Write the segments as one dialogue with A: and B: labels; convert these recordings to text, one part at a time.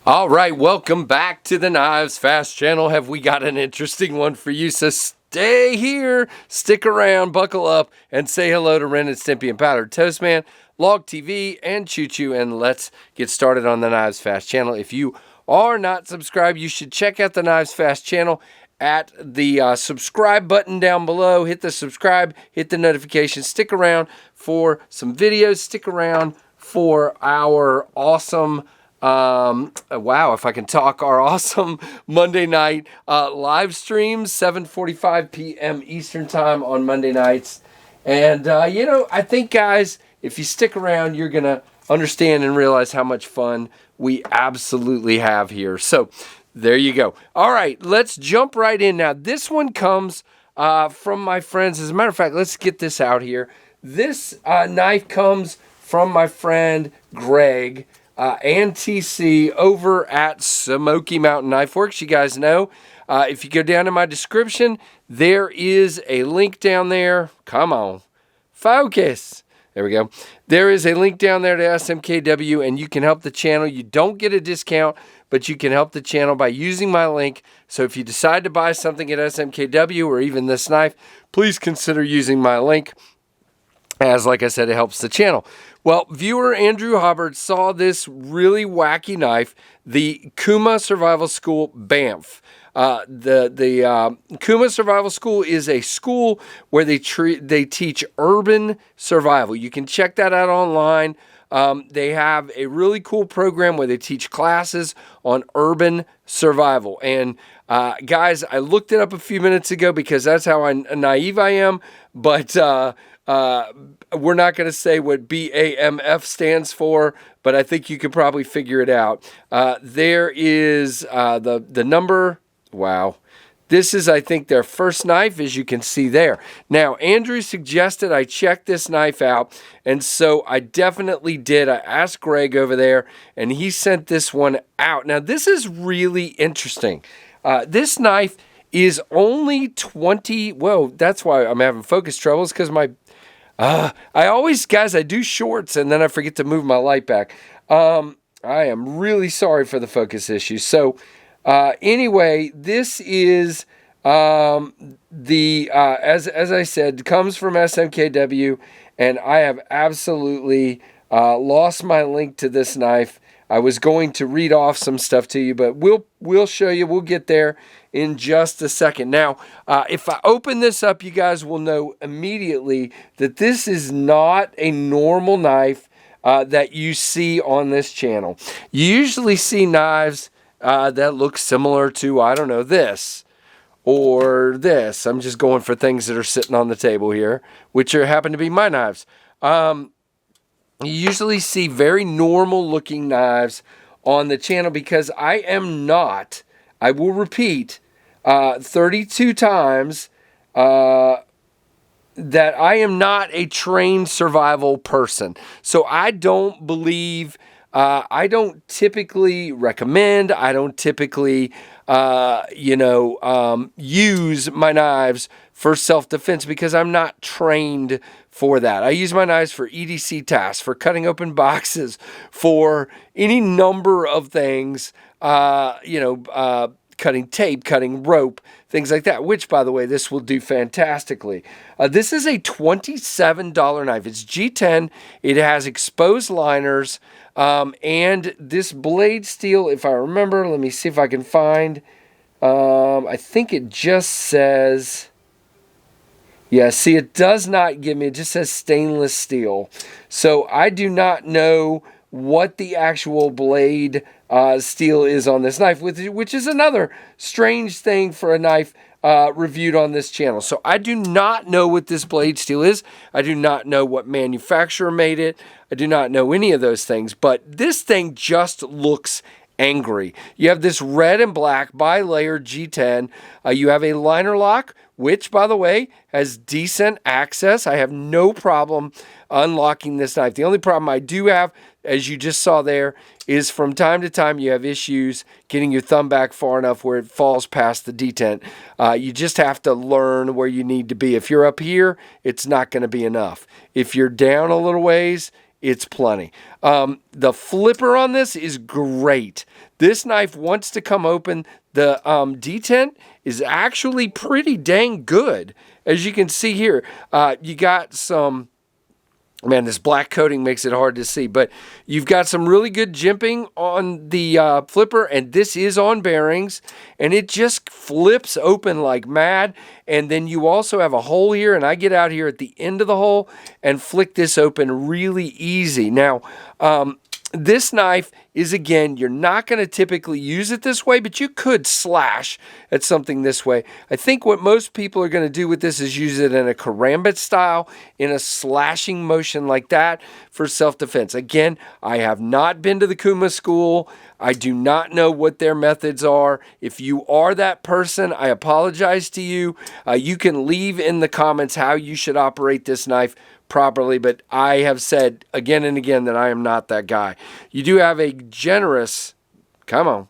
A: All right, welcome back to the KnivesFAST channel. Have we got an interesting one for you? So stay here, stick around, buckle up, and say hello to Ren and Stimpy and Powdered Toast Man, Log TV, and Choo Choo, and let's get started on the KnivesFAST channel. If you are not subscribed, you should check out the KnivesFAST channel at the subscribe button down below. Hit the subscribe, hit the notification, stick around for some videos, stick around for our awesome wow, if I can talk, our awesome Monday night live streams, 7:45 p.m. Eastern time on Monday nights. And, I think, guys, if you stick around, you're going to understand and realize how much fun we absolutely have here. So there you go. All right, let's jump right in now. This one comes from my friends. As a matter of fact, let's get this out here. This knife comes from my friend Greg and TC over at Smoky Mountain Knife Works. You guys know, if you go down in my description, there is a link down there. Come on, focus. There we go. There is a link down there to SMKW, and you can help the channel. You don't get a discount, but you can help the channel by using my link. So if you decide to buy something at SMKW or even this knife, please consider using my link, as, like I said, it helps the channel. Well, viewer Andrew Hubbard saw this really wacky knife, the CUMA Survival School B.A.M.F. The CUMA Survival School is a school where they teach urban survival. You can check that out online. They have a really cool program where they teach classes on urban survival. And guys, I looked it up a few minutes ago because that's how naive I am, but we're not going to say what B.A.M.F stands for, but I think you could probably figure it out. There is the number. Wow. This is, I think, their first knife, as you can see there. Now, Andrew suggested I check this knife out, and so I definitely did. I asked Greg over there, and he sent this one out. Now, this is really interesting. This knife is only 20. Whoa, that's why I'm having focus troubles, because I always, guys, I do shorts, and then I forget to move my light back. I am really sorry for the focus issue. So, anyway, this is as I said, comes from SMKW, and I have absolutely lost my link to this knife. I was going to read off some stuff to you, but we'll show you. We'll get there in just a second. Now, if I open this up, you guys will know immediately that this is not a normal knife that you see on this channel. You usually see knives that look similar to, I don't know, this or this. I'm just going for things that are sitting on the table here, which happen to be my knives. You usually see very normal looking knives on the channel because I am not, I will repeat 32 times, that I am not a trained survival person. So I don't believe, I don't typically recommend, I don't typically, use my knives for self-defense because I'm not trained for that. I use my knives for EDC tasks, for cutting open boxes, for any number of things, cutting tape, cutting rope, things like that, which, by the way, this will do fantastically. This is a $27 knife. It's G10. It has exposed liners, and this blade steel, if I remember, let me see if I can find, I think it just says, yeah, see, it does not give me, it just says stainless steel. So I do not know what the actual blade steel is on this knife, which is another strange thing for a knife reviewed on this channel. So I do not know what this blade steel is. I do not know what manufacturer made it. I do not know any of those things, but this thing just looks angry. You have this red and black bi-layered G10. You have a liner lock, which, by the way, has decent access. I have no problem unlocking this knife. The only problem I do have, as you just saw there, is from time to time you have issues getting your thumb back far enough where it falls past the detent. You just have to learn where you need to be. If you're up here, it's not going to be enough. If you're down a little ways, it's plenty. The flipper on this is great. This knife wants to come open. The detent is actually pretty dang good. As you can see here, you got some... Man, this black coating makes it hard to see, but you've got some really good jimping on the flipper, and this is on bearings, and it just flips open like mad. And then you also have a hole here, and I get out here at the end of the hole and flick this open really easy. Now, this knife is, again, you're not going to typically use it this way, but you could slash at something this way. I think what most people are going to do with this is use it in a karambit style, in a slashing motion like that for self-defense. Again, I have not been to the CUMA school. I do not know what their methods are. If you are that person, I apologize to you. You can leave in the comments how you should operate this knife properly, but I have said again and again that I am not that guy. You do have a generous sharpening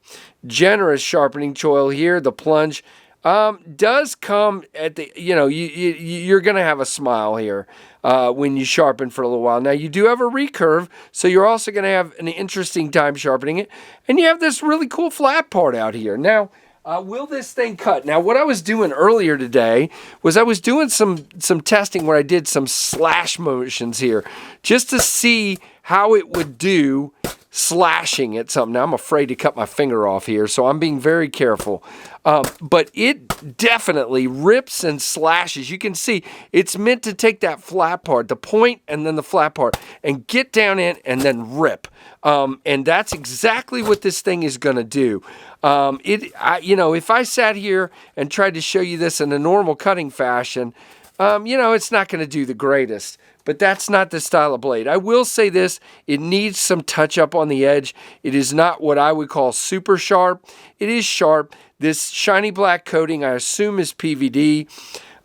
A: choil here. The plunge does come at the, you're going to have a smile here when you sharpen for a little while. Now, you do have a recurve, so you're also going to have an interesting time sharpening it. And you have this really cool flat part out here. Now, will this thing cut? Now, what I was doing earlier today was I was doing some testing where I did some slash motions here just to see how it would do slashing at something. Now, I'm afraid to cut my finger off here, so I'm being very careful. But it definitely rips and slashes. You can see it's meant to take that flat part, the point and then the flat part, and get down in and then rip. And that's exactly what this thing is going to do. If I sat here and tried to show you this in a normal cutting fashion, it's not going to do the greatest. But that's not the style of blade. I will say this, it needs some touch up on the edge. It is not what I would call super sharp. It is sharp. This shiny black coating, I assume, is PVD.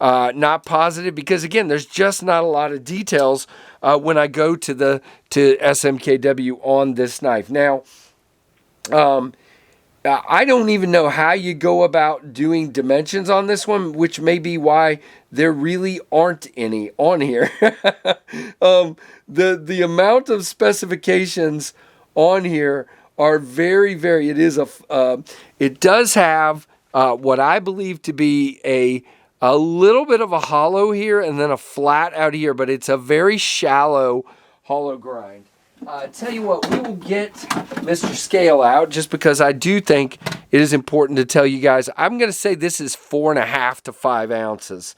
A: Not positive because, again, there's just not a lot of details when I go to SMKW on this knife. Now, I don't even know how you go about doing dimensions on this one, which may be why there really aren't any on here. The amount of specifications on here are very, very, it does have what I believe to be a little bit of a hollow here and then a flat out here, but it's a very shallow hollow grind. Tell you what, we will get Mr. Scale out just because I do think it is important to tell you guys. I'm going to say this is 4.5 to 5 ounces.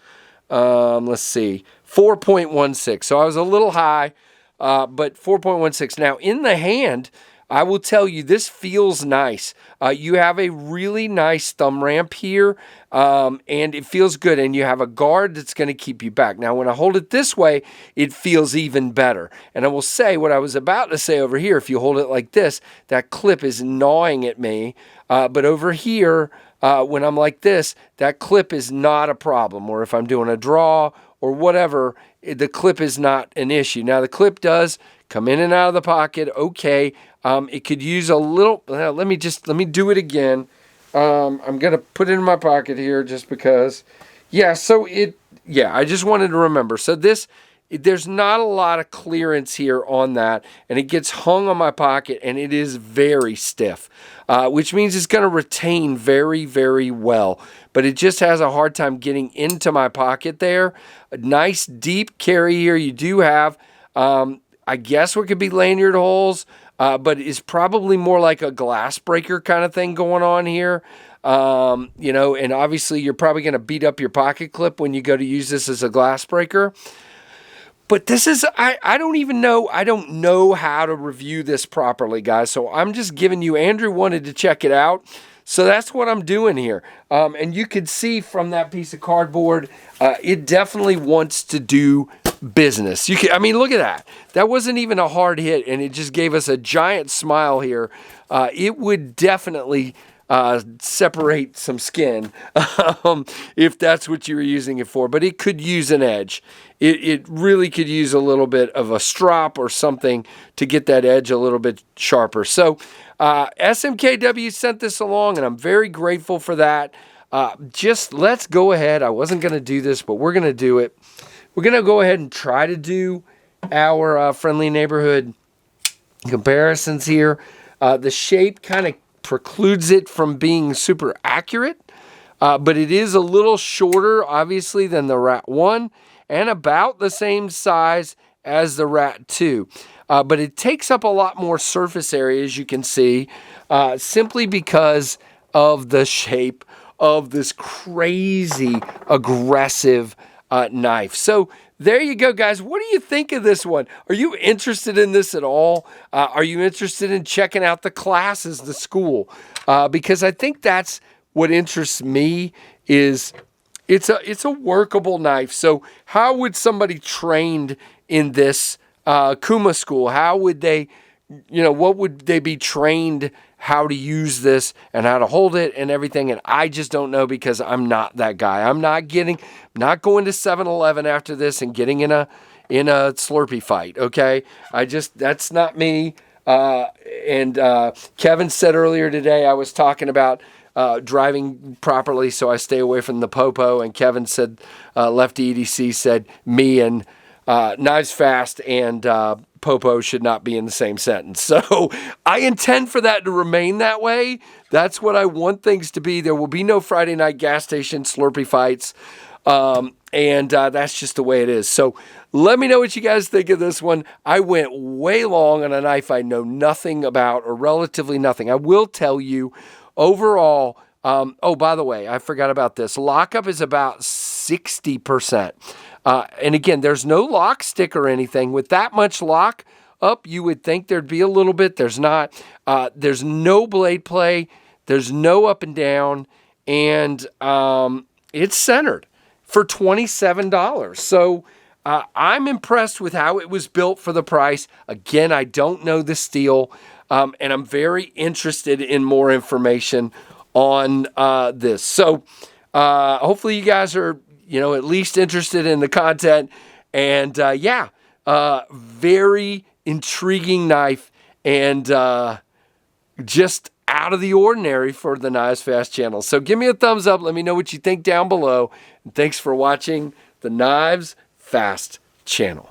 A: Let's see, 4.16. So I was a little high, but 4.16. Now, in the hand, I will tell you, this feels nice. You have a really nice thumb ramp here, and it feels good. And you have a guard that's going to keep you back. Now, when I hold it this way, it feels even better. And I will say what I was about to say over here. If you hold it like this, that clip is gnawing at me. But over here, when I'm like this, that clip is not a problem. Or if I'm doing a draw or whatever, the clip is not an issue. Now, the clip does come in and out of the pocket. Okay. It could use a little, let me do it again. I'm going to put it in my pocket here just because. Yeah, I just wanted to remember. So there's not a lot of clearance here on that, and it gets hung on my pocket, and it is very stiff, which means it's going to retain very, very well. But it just has a hard time getting into my pocket there. A nice deep carry here. You do have, I guess what could be lanyard holes, but it's probably more like a glass breaker kind of thing going on here. And obviously you're probably going to beat up your pocket clip when you go to use this as a glass breaker. But this is, I don't know how to review this properly, guys. So I'm just giving you, Andrew wanted to check it out. So that's what I'm doing here. And you can see from that piece of cardboard, it definitely wants to do business. Look at that. That wasn't even a hard hit, and it just gave us a giant smile here. It would definitely separate some skin if that's what you were using it for, but it could use an edge. It really could use a little bit of a strop or something to get that edge a little bit sharper. So SMKW sent this along, and I'm very grateful for that. Just let's go ahead. I wasn't going to do this, but we're going to do it. We're going to go ahead and try to do our friendly neighborhood comparisons here. The shape kind of precludes it from being super accurate, but it is a little shorter, obviously, than the Rat 1 and about the same size as the Rat 2. But it takes up a lot more surface area, as you can see, simply because of the shape of this crazy aggressive knife. So there you go, guys. What do you think of this one? Are you interested in this at all? Are you interested in checking out the classes, the school? Because I think that's what interests me. Is it's a workable knife. So how would somebody trained in this CUMA school, how would they, what would they be trained how to use this and how to hold it and everything? And I just don't know, because I'm not that guy. I'm not going to 7-Eleven after this and getting in a Slurpee fight. Okay. That's not me. And Kevin said earlier today, I was talking about driving properly, so I stay away from the popo. And Kevin said, Lefty EDC said, me and KnivesFAST and popo should not be in the same sentence. So I intend for that to remain that way. That's what I want things to be. There will be no Friday night gas station Slurpee fights. And that's just the way it is. So let me know what you guys think of this one. I went way long on a knife I know nothing about, or relatively nothing. I will tell you overall, oh, by the way, I forgot about this. Lockup is about 60%. And again, there's no lock stick or anything. With that much lock up, you would think there'd be a little bit. There's not. There's no blade play. There's no up and down. And it's centered for $27. So I'm impressed with how it was built for the price. Again, I don't know the steel. And I'm very interested in more information on this. So hopefully you guys are at least interested in the content. And very intriguing knife, and just out of the ordinary for the KnivesFAST channel. So give me a thumbs up. Let me know what you think down below. And thanks for watching the KnivesFAST channel.